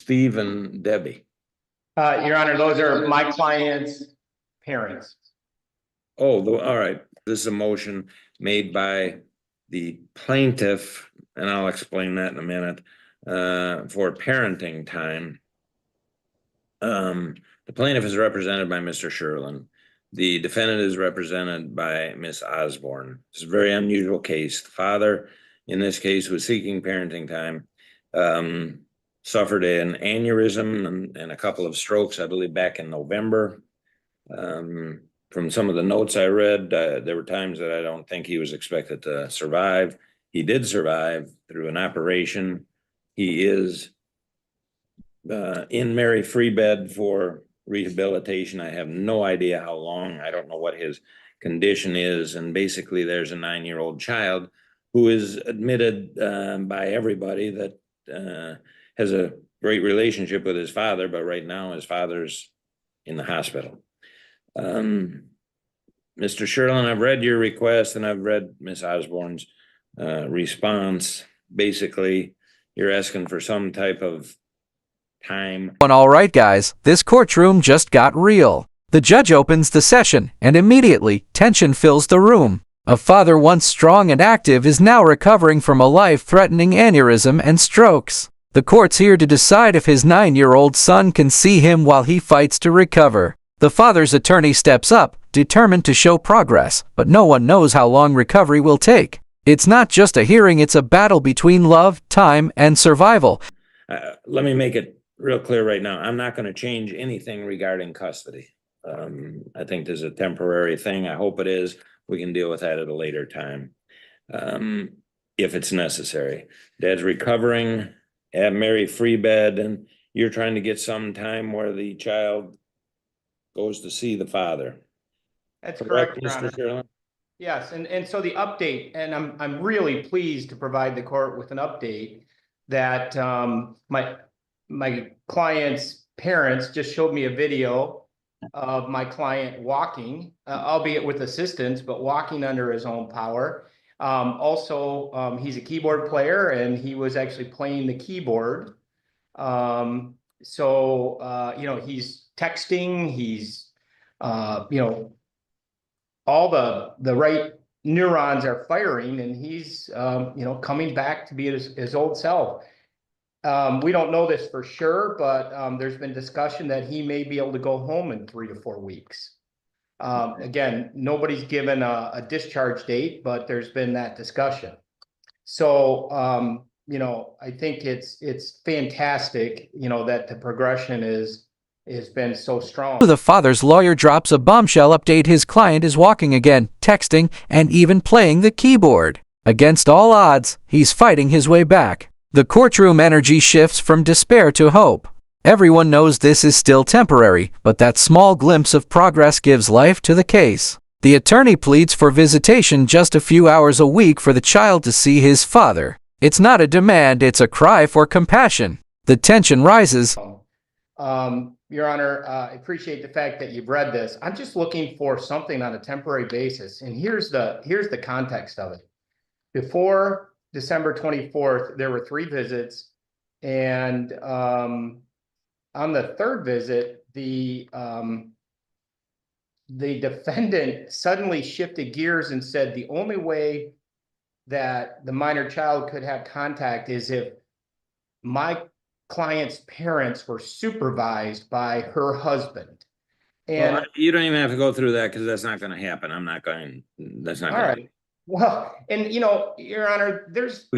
Steve and Debbie. Your Honor, those are my client's parents. Oh, all right. This is a motion made by the plaintiff, and I'll explain that in a minute, for parenting time. The plaintiff is represented by Mr. Sherlin. The defendant is represented by Miss Osborne. It's a very unusual case. The father, in this case, was seeking parenting time, suffered an aneurysm and a couple of strokes, I believe, back in November. From some of the notes I read, there were times that I don't think he was expected to survive. He did survive through an operation. He is in Mary Free Bed for rehabilitation. I have no idea how long. I don't know what his condition is. And basically, there's a 9-year-old child who is admitted by everybody that has a great relationship with his father, but right now his father's in the hospital. Mr. Sherlin, I've read your request and I've read Miss Osborne's response. Basically, you're asking for some type of time. All right, guys, this courtroom just got real. The judge opens the session, and immediately, tension fills the room. A father once strong and active is now recovering from a life-threatening aneurysm and strokes. The court's here to decide if his 9-year-old son can see him while he fights to recover. The father's attorney steps up, determined to show progress, but no one knows how long recovery will take. It's not just a hearing, it's a battle between love, time, and survival. Let me make it real clear right now. I'm not going to change anything regarding custody. I think this is a temporary thing. I hope it is. We can deal with that at a later time, if it's necessary. Dad's recovering at Mary Free Bed, and you're trying to get some time where the child goes to see the father. That's correct, Your Honor. Mr. Sherlin? Yes, and so the update, and I'm really pleased to provide the court with an update that my client's parents just showed me a video of my client walking, albeit with assistance, but walking under his own power. Also, he's a keyboard player and he was actually playing the keyboard. He's texting, he's, all the right neurons are firing, and he's, coming back to be his old self. We don't know this for sure, but there's been discussion that he may be able to go home in 3 to 4 weeks. Again, nobody's given a discharge date, but there's been that discussion. So, I think it's fantastic, that the progression has been so strong. The father's lawyer drops a bombshell update. His client is walking again, texting, and even playing the keyboard. Against all odds, he's fighting his way back. The courtroom energy shifts from despair to hope. Everyone knows this is still temporary, but that small glimpse of progress gives life to the case. The attorney pleads for visitation, just a few hours a week for the child to see his father. It's not a demand, it's a cry for compassion. The tension rises. Your Honor, I appreciate the fact that you've read this. I'm just looking for something on a temporary basis, and here's the context of it. Before December 24th, there were 3 visits, and on the 3rd visit, the defendant suddenly shifted gears and said the only way that the minor child could have contact is if my client's parents were supervised by her husband. And well, you don't even have to go through that because that's not going to happen. That's not going to. Well, and Your Honor, there's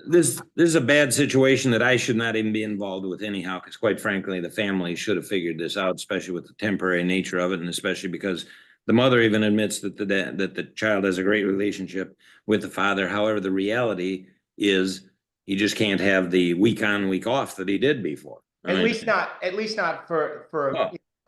this is a bad situation that I should not even be involved with anyhow, because quite frankly, the family should have figured this out, especially with the temporary nature of it, and especially because the mother even admits that the child has a great relationship with the father. However, the reality is he just can't have the week on, week off that he did before. At least not for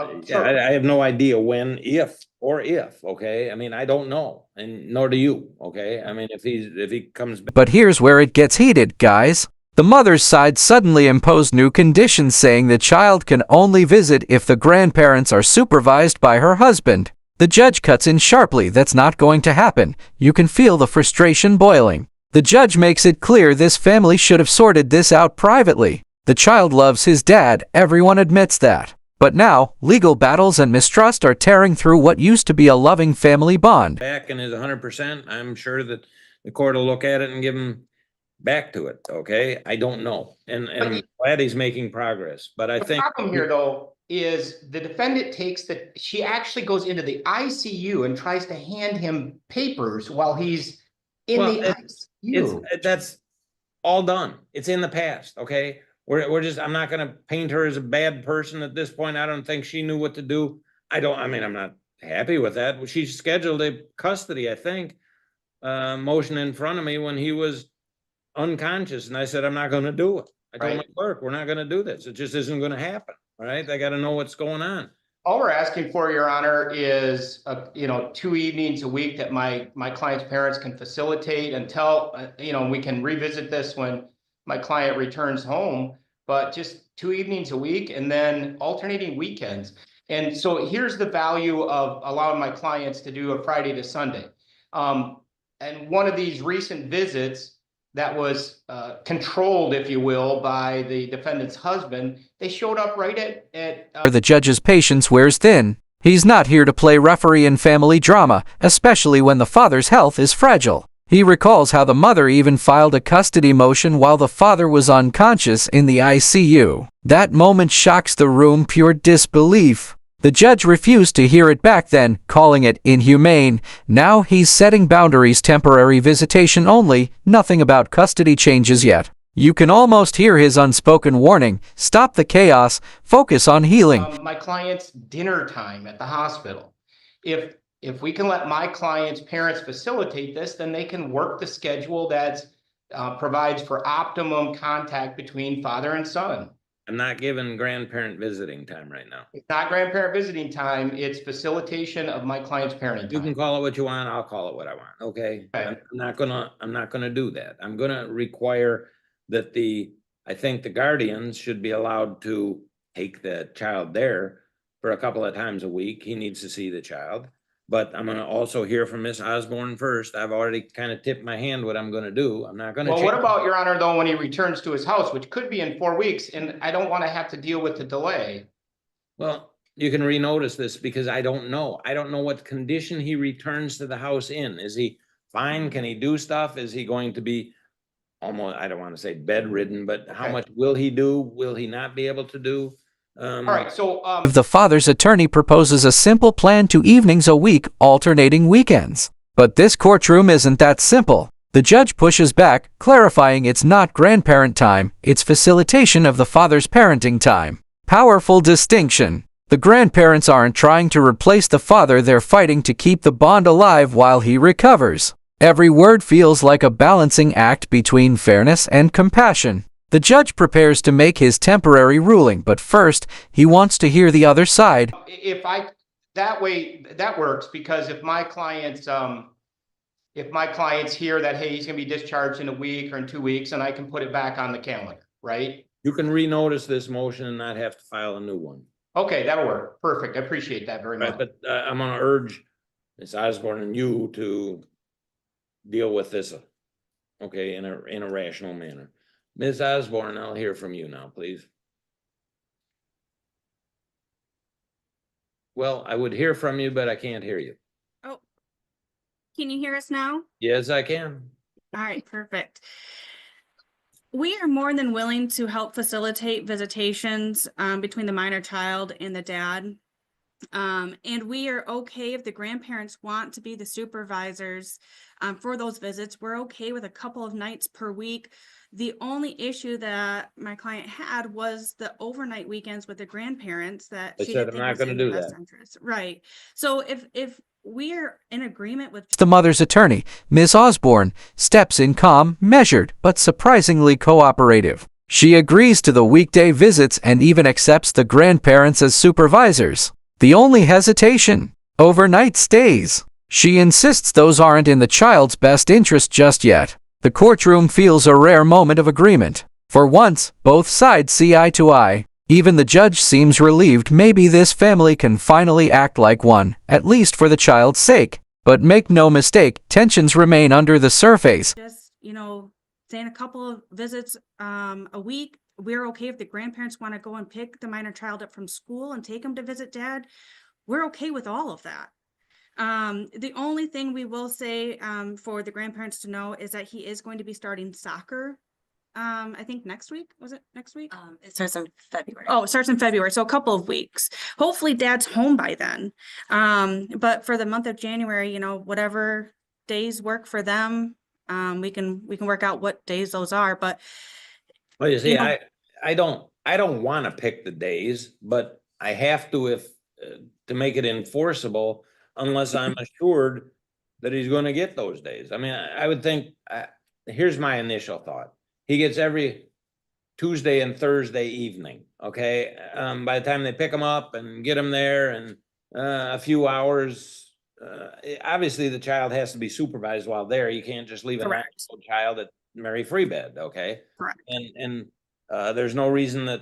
I have no idea when, if, okay? I mean, I don't know, and nor do you, okay? I mean, if he comes back. But here's where it gets heated, guys. The mother's side suddenly imposed new conditions, saying the child can only visit if the grandparents are supervised by her husband. The judge cuts in sharply. That's not going to happen. You can feel the frustration boiling. The judge makes it clear this family should have sorted this out privately. The child loves his dad, everyone admits that. But now, legal battles and mistrust are tearing through what used to be a loving family bond. Back and is 100%, I'm sure that the court will look at it and give him back to it, okay? I don't know. And I'm glad he's making progress, but I The think. problem here, though, is the defendant she actually goes into the ICU and tries to hand him papers while he's in Well, the ICU. That's all done. It's in the past, okay? We're just, I'm not gonna paint her as a bad person at this point. I don't think she knew what to do. I mean, I'm not happy with that. She scheduled a custody, I think, motion in front of me when he was unconscious, and I said, I'm not gonna do it. I told my clerk, we're not gonna do this. It just isn't gonna happen, all right? I gotta know what's going on. All we're asking for, Your Honor, is, 2 evenings a week that my client's parents can facilitate until, we can revisit this when my client returns home, but just 2 evenings a week and then alternating weekends. And so here's the value of allowing my clients to do a Friday to Sunday. And one of these recent visits that was controlled, if you will, by the defendant's husband, they showed up right at The judge's patience wears thin. He's not here to play referee in family drama, especially when the father's health is fragile. He recalls how the mother even filed a custody motion while the father was unconscious in the ICU. That moment shocks the room pure disbelief. The judge refused to hear it back then, calling it inhumane. Now he's setting boundaries: temporary visitation only, nothing about custody changes yet. You can almost hear his unspoken warning: stop the chaos, focus on healing. My client's dinner time at the hospital. If we can let my client's parents facilitate this, then they can work the schedule that provides for optimum contact between father and son. I'm not giving grandparent visiting time right now. It's not grandparent visiting time, it's facilitation of my client's parenting You can time. call it what you want, I'll call it what I want, okay? Right. I'm not gonna do that. I'm gonna require that I think the guardians should be allowed to take the child there for a couple of times a week. He needs to see the child. But I'm gonna also hear from Miss Osborne first. I've already kind of tipped my hand what I'm gonna do. I'm not gonna Well, what change. about, Your Honor, though, when he returns to his house, which could be in 4 weeks, and I don't want to have to deal with the delay? Well, you can renotice this because I don't know. I don't know what condition he returns to the house in. Is he fine? Can he do stuff? Is he going to be almost, I don't want to say bedridden, but how Okay. much will he do? Will he not be able to do? All right, so The father's attorney proposes a simple plan: 2 evenings a week, alternating weekends. But this courtroom isn't that simple. The judge pushes back, clarifying it's not grandparent time, it's facilitation of the father's parenting time. Powerful distinction. The grandparents aren't trying to replace the father, they're fighting to keep the bond alive while he recovers. Every word feels like a balancing act between fairness and compassion. The judge prepares to make his temporary ruling, but first, he wants to hear the other side. that works, because if my clients hear that, hey, he's gonna be discharged in a week or in 2 weeks, and I can put it back on the calendar, right? You can renotice this motion and not have to file a new one. Okay, that'll work. Perfect. I appreciate that very Right, much. but I'm gonna urge Ms. Osborne and you to deal with this, okay, in a rational manner. Ms. Osborne, I'll hear from you now, please. Well, I would hear from you, but I can't hear you. Oh, can you hear us now? Yes, I can. All right, perfect. We are more than willing to help facilitate visitations between the minor child and the dad. And we are okay if the grandparents want to be the supervisors for those visits. We're okay with a couple of nights per week. The only issue that my client had was the overnight weekends with the grandparents that I she said didn't I'm think not was in gonna the do best that. interest. Right. So if we're in agreement with The mother's attorney, Ms. Osborne, steps in calm, measured, but surprisingly cooperative. She agrees to the weekday visits and even accepts the grandparents as supervisors. The only hesitation: overnight stays. She insists those aren't in the child's best interest just yet. The courtroom feels a rare moment of agreement. For once, both sides see eye to eye. Even the judge seems relieved. Maybe this family can finally act like one, at least for the child's sake. But make no mistake, tensions remain under the surface. just, saying a couple of visits a week we're okay if the grandparents want to go and pick the minor child up from school and take him to visit dad. We're okay with all of that. The only thing we will say for the grandparents to know is that he is going to be starting soccer. I think next week. Was it next week? It starts in February. Oh, it starts in February, so a couple of weeks. Hopefully dad's home by then. But for the month of January, you know, whatever days work for them, we can work out what days those are. But Well, you see, you know- I don't want to pick the days, but I have to if to make it enforceable unless I'm assured that he's going to get those days. I mean, I would think, here's my initial thought. He gets every Tuesday and Thursday evening, okay? By the time they pick him up and get him there and a few hours, obviously the child has to be supervised while there. You can't just leave a Correct. 9-year-old child at Mary Free Bed, okay? Correct. And there's no reason that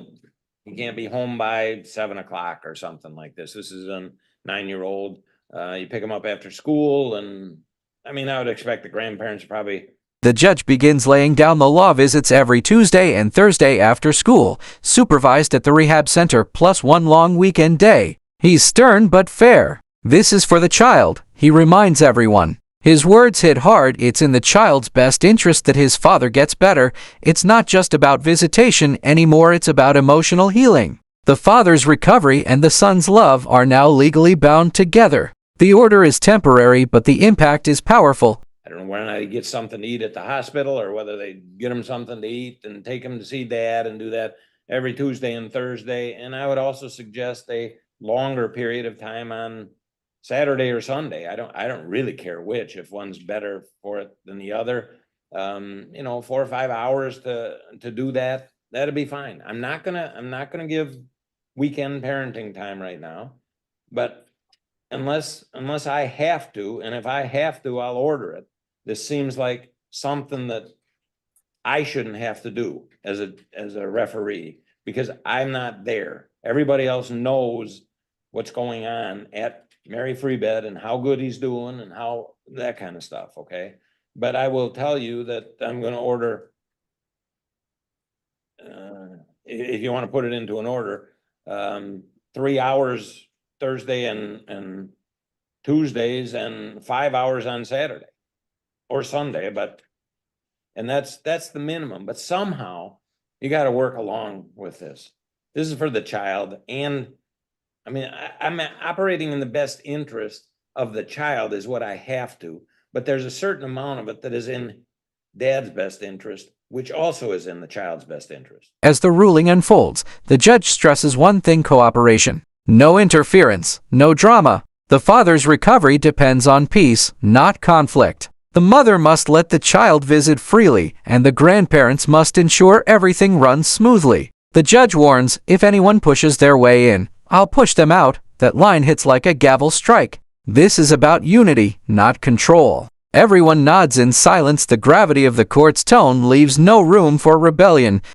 he can't be home by 7 o'clock or something like this. This is a 9-year-old. You pick him up after school, and I mean, I would expect the grandparents probably. The judge begins laying down the law visits every Tuesday and Thursday after school, supervised at the rehab center, plus one long weekend day. He's stern but fair. This is for the child, he reminds everyone. His words hit hard. It's in the child's best interest that his father gets better. It's not just about visitation anymore, it's about emotional healing. The father's recovery and the son's love are now legally bound together. The order is temporary, but the impact is powerful. I don't know whether they get something to eat at the hospital or whether they get him something to eat and take him to see dad and do that every Tuesday and Thursday. And I would also suggest a longer period of time on Saturday or Sunday. I don't really care which, if one's better for it than the other. 4 or 5 hours to do that, that'd be fine. I'm not gonna give weekend parenting time right now, but unless I have to, and if I have to, I'll order it. This seems like something that I shouldn't have to do as a referee, because I'm not there. Everybody else knows what's going on at Mary Free Bed and how good he's doing and how that kind of stuff, okay? But I will tell you that I'm gonna order, if you want to put it into an order, 3 hours Thursday and Tuesdays and 5 hours on Saturday or Sunday, and that's the minimum. But somehow you got to work along with this. This is for the child, and I mean, I'm operating in the best interest of the child is what I have to, but there's a certain amount of it that is in dad's best interest, which also is in the child's best interest. As the ruling unfolds, the judge stresses one thing: cooperation. No interference, no drama. The father's recovery depends on peace, not conflict. The mother must let the child visit freely, and the grandparents must ensure everything runs smoothly. The judge warns, if anyone pushes their way in, I'll push them out. That line hits like a gavel strike. This is about unity, not control. Everyone nods in silence. The gravity of the court's tone leaves no room for rebellion.